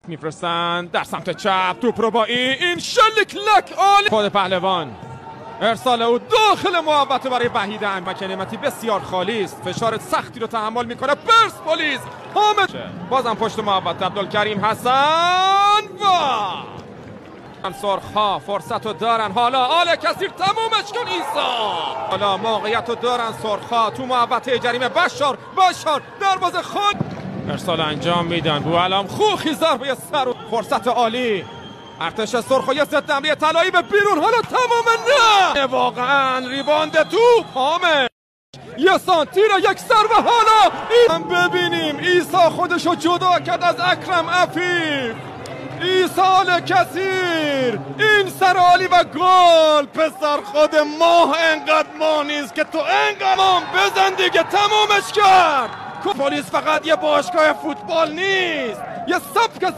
میفرستن در سمت چپ، توپ رو با این شلیک لک عالی خود پهلوان، ارسال او داخل محوطه برای وحید مکنیمتی بسیار خالی است، فشار سختی رو تحمل میکنه پرسپولیس. حامد بازم پشت محوطه، عبدالکریم حسن و سرخ‌ها فرصت رو دارن، حالا آل کثیر تمومش کن ایسا، حالا موقعیت رو دارن سرخ‌ها تو محوطه جریمه، بشار دروازه خود ارسال انجام میدن، بوعلام خوخی ضربه سر و فرصت عالی، ارتش سرخ و یه ضد حمله طلایی به بیرون، حالا تمام نه واقعا ریباند توپ حامد یه سانتی را یک سر و حالا هم ببینیم ایسا خودشو جدا کرد از اکرم عفیف، ایسا آل کثیر این سر عالی و گل. پسر خود ماه انقدر ماه نیست که تو انقدر ماه بزن دیگه، تمامش کرد. پلیس فقط یه باشگاه فوتبال نیست، یه سبک